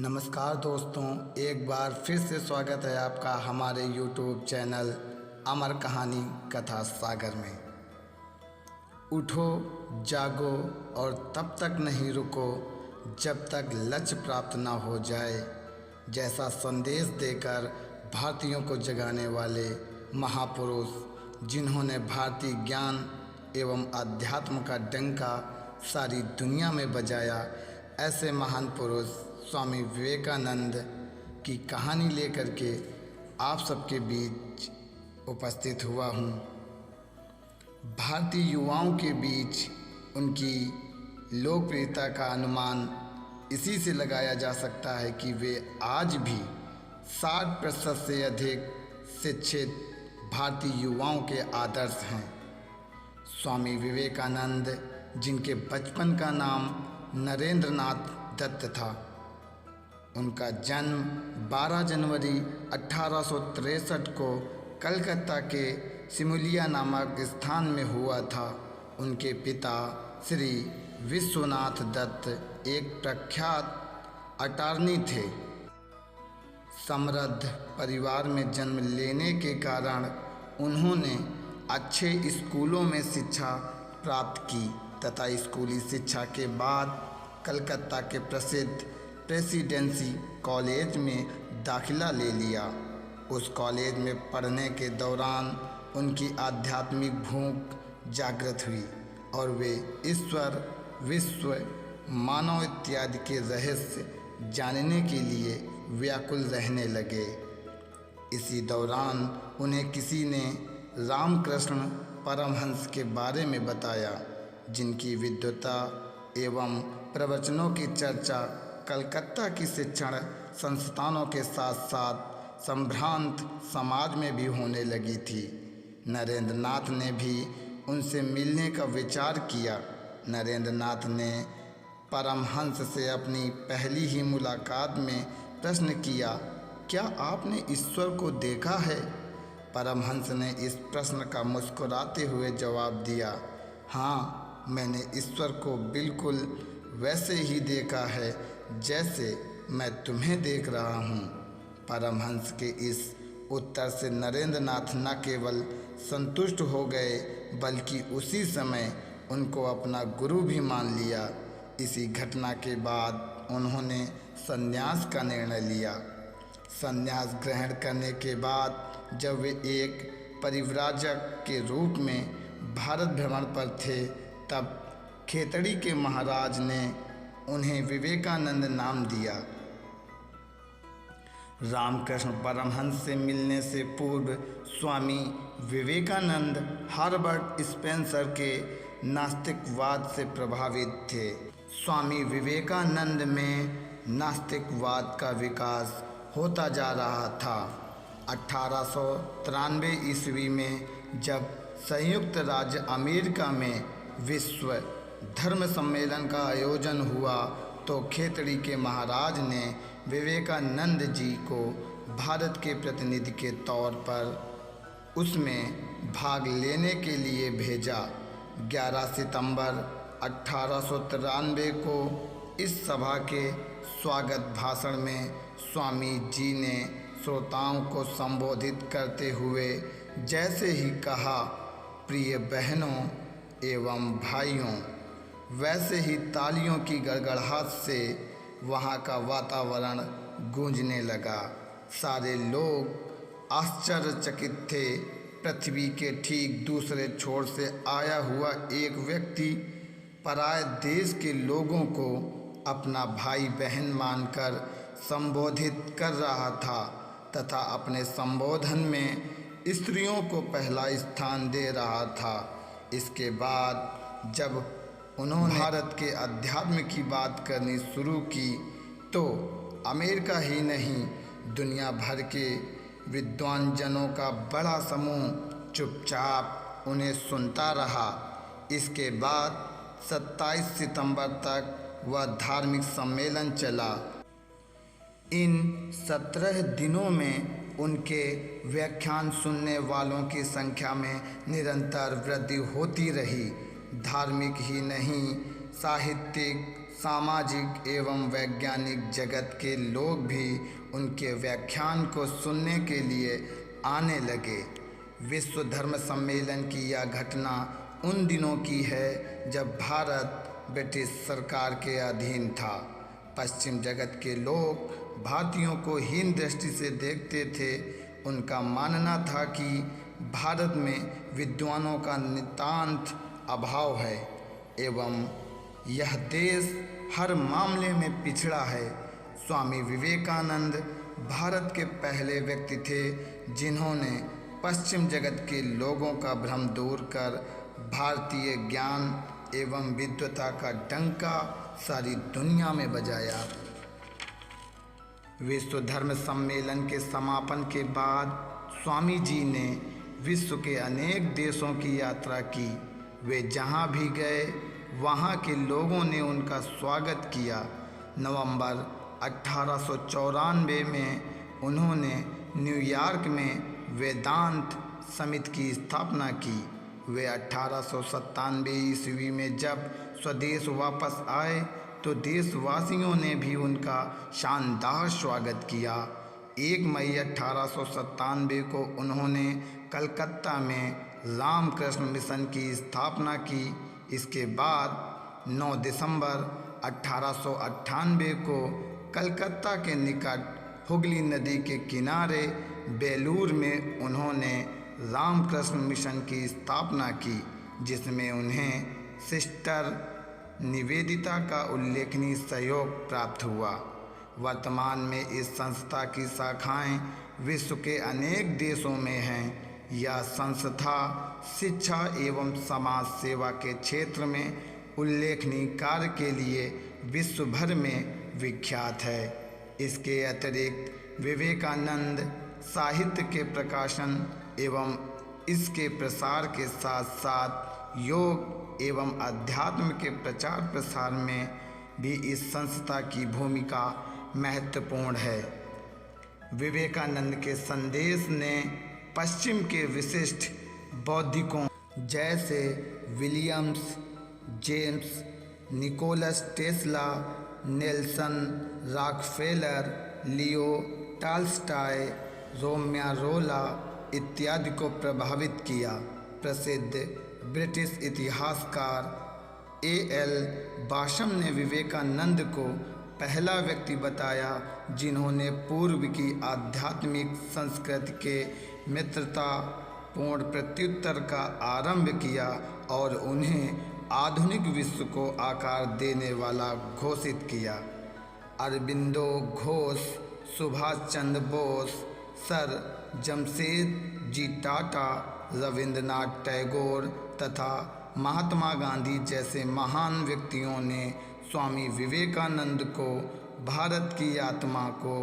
नमस्कार दोस्तों, एक बार फिर से स्वागत है आपका हमारे YouTube चैनल अमर कहानी कथा सागर में। उठो, जागो और तब तक नहीं रुको जब तक लक्ष्य प्राप्त न हो जाए, जैसा संदेश देकर भारतीयों को जगाने वाले महापुरुष जिन्होंने भारतीय ज्ञान एवं अध्यात्म का डंका सारी दुनिया में बजाया, ऐसे महान पुरुष स्वामी विवेकानंद की कहानी लेकर के आप सबके बीच उपस्थित हुआ हूँ। भारतीय युवाओं के बीच उनकी लोकप्रियता का अनुमान इसी से लगाया जा सकता है कि वे आज भी 60% से अधिक शिक्षित भारतीय युवाओं के आदर्श हैं। स्वामी विवेकानंद, जिनके बचपन का नाम नरेंद्र नाथ दत्त था, उनका जन्म 12 जनवरी 1863 को कलकत्ता के सिमुलिया नामक स्थान में हुआ था। उनके पिता श्री विश्वनाथ दत्त एक प्रख्यात अटॉर्नी थे। समृद्ध परिवार में जन्म लेने के कारण उन्होंने अच्छे स्कूलों में शिक्षा प्राप्त की तथा स्कूली शिक्षा के बाद कलकत्ता के प्रसिद्ध प्रेसिडेंसी कॉलेज में दाखिला ले लिया। उस कॉलेज में पढ़ने के दौरान उनकी आध्यात्मिक भूख जागृत हुई और वे ईश्वर, विश्व, मानव इत्यादि के रहस्य जानने के लिए व्याकुल रहने लगे। इसी दौरान उन्हें किसी ने रामकृष्ण परमहंस के बारे में बताया, जिनकी विद्वता एवं प्रवचनों की चर्चा कलकत्ता की शिक्षण संस्थानों के साथ साथ संभ्रांत समाज में भी होने लगी थी। नरेंद्र नाथ ने भी उनसे मिलने का विचार किया। नरेंद्र नाथ ने परमहंस से अपनी पहली ही मुलाकात में प्रश्न किया, क्या आपने ईश्वर को देखा है? परमहंस ने इस प्रश्न का मुस्कुराते हुए जवाब दिया, हाँ, मैंने ईश्वर को बिल्कुल वैसे ही देखा है जैसे मैं तुम्हें देख रहा हूँ। परमहंस के इस उत्तर से नरेंद्र नाथ न केवल संतुष्ट हो गए बल्कि उसी समय उनको अपना गुरु भी मान लिया। इसी घटना के बाद उन्होंने संन्यास का निर्णय लिया। संन्यास ग्रहण करने के बाद जब वे एक परिव्राजक के रूप में भारत भ्रमण पर थे, तब खेतड़ी के महाराज ने उन्हें विवेकानंद नाम दिया। रामकृष्ण परमहंस से मिलने से पूर्व स्वामी विवेकानंद हर्बर्ट स्पेंसर के नास्तिकवाद से प्रभावित थे। स्वामी विवेकानंद में नास्तिकवाद का विकास होता जा रहा था। 1893 ईस्वी में जब संयुक्त राज्य अमेरिका में विश्व धर्म सम्मेलन का आयोजन हुआ तो खेतड़ी के महाराज ने विवेकानंद जी को भारत के प्रतिनिधि के तौर पर उसमें भाग लेने के लिए भेजा। 11 सितंबर 1893 को इस सभा के स्वागत भाषण में स्वामी जी ने श्रोताओं को संबोधित करते हुए जैसे ही कहा, प्रिय बहनों एवं भाइयों, वैसे ही तालियों की गड़गड़ाहट से वहाँ का वातावरण गूंजने लगा। सारे लोग आश्चर्यचकित थे। पृथ्वी के ठीक दूसरे छोर से आया हुआ एक व्यक्ति पराये देश के लोगों को अपना भाई बहन मानकर संबोधित कर रहा था तथा अपने संबोधन में स्त्रियों को पहला स्थान दे रहा था। इसके बाद जब उन्होंने भारत के अध्यात्म की बात करनी शुरू की तो अमेरिका ही नहीं, दुनिया भर के विद्वान जनों का बड़ा समूह चुपचाप उन्हें सुनता रहा। इसके बाद 27 सितंबर तक वह धार्मिक सम्मेलन चला। इन 17 दिनों में उनके व्याख्यान सुनने वालों की संख्या में निरंतर वृद्धि होती रही। धार्मिक ही नहीं, साहित्यिक, सामाजिक एवं वैज्ञानिक जगत के लोग भी उनके व्याख्यान को सुनने के लिए आने लगे। विश्व धर्म सम्मेलन की यह घटना उन दिनों की है जब भारत ब्रिटिश सरकार के अधीन था। पश्चिम जगत के लोग भारतीयों को हीन दृष्टि से देखते थे। उनका मानना था कि भारत में विद्वानों का नितांत अभाव है एवं यह देश हर मामले में पिछड़ा है। स्वामी विवेकानंद भारत के पहले व्यक्ति थे जिन्होंने पश्चिम जगत के लोगों का भ्रम दूर कर भारतीय ज्ञान एवं विद्वता का डंका सारी दुनिया में बजाया। विश्व धर्म सम्मेलन के समापन के बाद स्वामी जी ने विश्व के अनेक देशों की यात्रा की। वे जहाँ भी गए वहाँ के लोगों ने उनका स्वागत किया। नवंबर 1894 में उन्होंने न्यूयॉर्क में वेदांत समिति की स्थापना की। वे 1897 ईस्वी में जब स्वदेश वापस आए तो देशवासियों ने भी उनका शानदार स्वागत किया। 1 मई 1897 को उन्होंने कलकत्ता में रामकृष्ण मिशन की स्थापना की। इसके बाद 9 दिसंबर 1898 को कलकत्ता के निकट हुगली नदी के किनारे बेलूर में उन्होंने रामकृष्ण मिशन की स्थापना की, जिसमें उन्हें सिस्टर निवेदिता का उल्लेखनीय सहयोग प्राप्त हुआ। वर्तमान में इस संस्था की शाखाएं विश्व के अनेक देशों में हैं। यह संस्था शिक्षा एवं समाज सेवा के क्षेत्र में उल्लेखनीय कार्य के लिए विश्व भर में विख्यात है। इसके अतिरिक्त विवेकानंद साहित्य के प्रकाशन एवं इसके प्रसार के साथ साथ योग एवं अध्यात्म के प्रचार प्रसार में भी इस संस्था की भूमिका महत्वपूर्ण है। विवेकानंद के संदेश ने पश्चिम के विशिष्ट बौद्धिकों जैसे Williams, James, Nikola Tesla, Nelson Rockefeller, Leo Tolstoy, Romain Rolland इत्यादि को प्रभावित किया। प्रसिद्ध ब्रिटिश इतिहासकार एल बाशम ने विवेकानंद को पहला व्यक्ति बताया जिन्होंने पूर्व की आध्यात्मिक संस्कृति के मित्रता पूर्ण प्रत्युत्तर का आरंभ किया और उन्हें आधुनिक विश्व को आकार देने वाला घोषित किया। अरबिंदो घोष, सुभाष चंद्र बोस, सर जमशेद जी टाटा, रविंद्रनाथ टैगोर तथा महात्मा गांधी जैसे महान व्यक्तियों ने स्वामी विवेकानंद को भारत की आत्मा को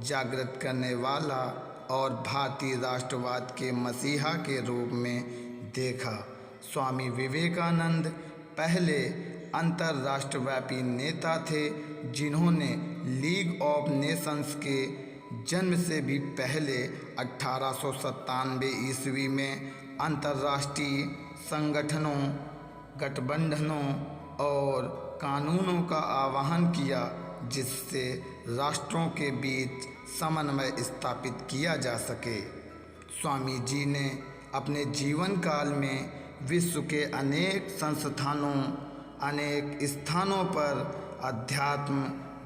जागृत करने वाला और भारतीय राष्ट्रवाद के मसीहा के रूप में देखा। स्वामी विवेकानंद पहले अंतर्राष्ट्रव्यापी नेता थे जिन्होंने लीग ऑफ नेशंस के जन्म से भी पहले 1897 ईस्वी में अंतर्राष्ट्रीय संगठनों, गठबंधनों और कानूनों का आह्वान किया जिससे राष्ट्रों के बीच समन्वय स्थापित किया जा सके। स्वामी जी ने अपने जीवन काल में विश्व के अनेक संस्थानों, अनेक स्थानों पर अध्यात्म,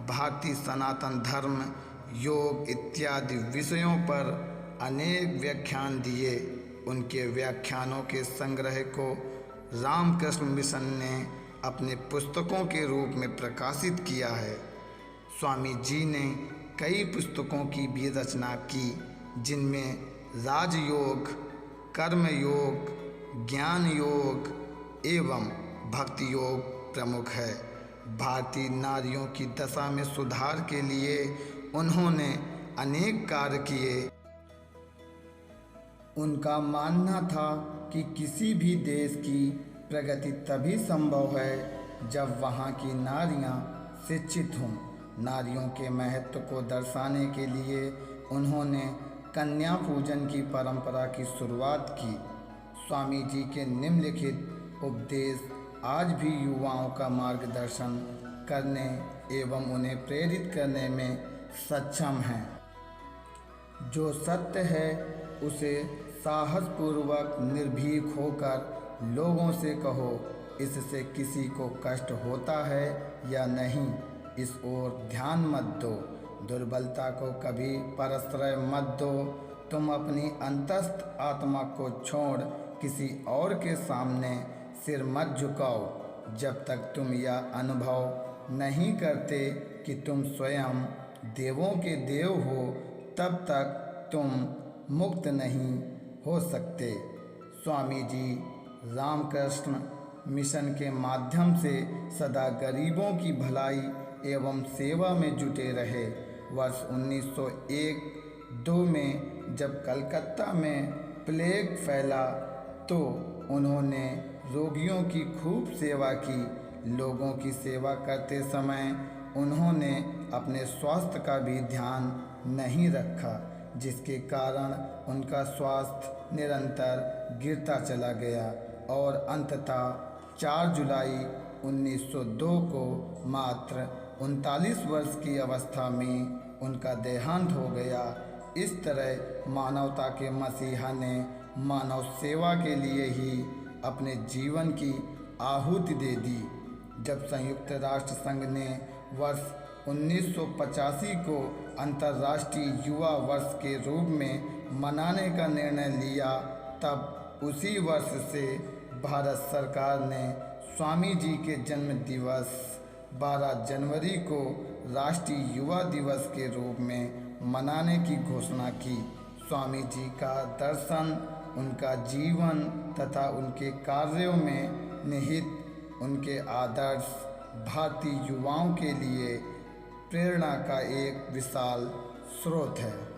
भारतीय सनातन धर्म, योग इत्यादि विषयों पर अनेक व्याख्यान दिए। उनके व्याख्यानों के संग्रह को रामकृष्ण मिशन ने अपने पुस्तकों के रूप में प्रकाशित किया है। स्वामी जी ने कई पुस्तकों की भी रचना की जिनमें राजयोग, कर्म योग, ज्ञान योग एवं भक्ति योग प्रमुख है। भारतीय नारियों की दशा में सुधार के लिए उन्होंने अनेक कार्य किए। उनका मानना था कि किसी भी देश की प्रगति तभी संभव है जब वहाँ की नारियाँ शिक्षित हों। नारियों के महत्व को दर्शाने के लिए उन्होंने कन्या पूजन की परंपरा की शुरुआत की। स्वामी जी के निम्नलिखित उपदेश आज भी युवाओं का मार्गदर्शन करने एवं उन्हें प्रेरित करने में सक्षम हैं। जो सत्य है उसे साहसपूर्वक निर्भीक होकर लोगों से कहो। इससे किसी को कष्ट होता है या नहीं, इस ओर ध्यान मत दो। दुर्बलता को कभी परश्रय मत दो। तुम अपनी अंतस्थ आत्मा को छोड़ किसी और के सामने सिर मत झुकाओ। जब तक तुम यह अनुभव नहीं करते कि तुम स्वयं देवों के देव हो, तब तक तुम मुक्त नहीं हो सकते। स्वामी जी रामकृष्ण मिशन के माध्यम से सदा गरीबों की भलाई एवं सेवा में जुटे रहे। वर्ष 1901-2 में जब कलकत्ता में प्लेग फैला तो उन्होंने रोगियों की खूब सेवा की। लोगों की सेवा करते समय उन्होंने अपने स्वास्थ्य का भी ध्यान नहीं रखा, जिसके कारण उनका स्वास्थ्य निरंतर गिरता चला गया और अंततः 4 जुलाई 1902 को मात्र 39 वर्ष की अवस्था में उनका देहांत हो गया। इस तरह मानवता के मसीहा ने मानव सेवा के लिए ही अपने जीवन की आहुति दे दी। जब संयुक्त राष्ट्र संघ ने वर्ष 1985 को अंतर्राष्ट्रीय युवा वर्ष के रूप में मनाने का निर्णय लिया, तब उसी वर्ष से भारत सरकार ने स्वामी जी के जन्म दिवस 12 जनवरी को राष्ट्रीय युवा दिवस के रूप में मनाने की घोषणा की। स्वामी जी का दर्शन, उनका जीवन तथा उनके कार्यों में निहित उनके आदर्श भारतीय युवाओं के लिए प्रेरणा का एक विशाल स्रोत है।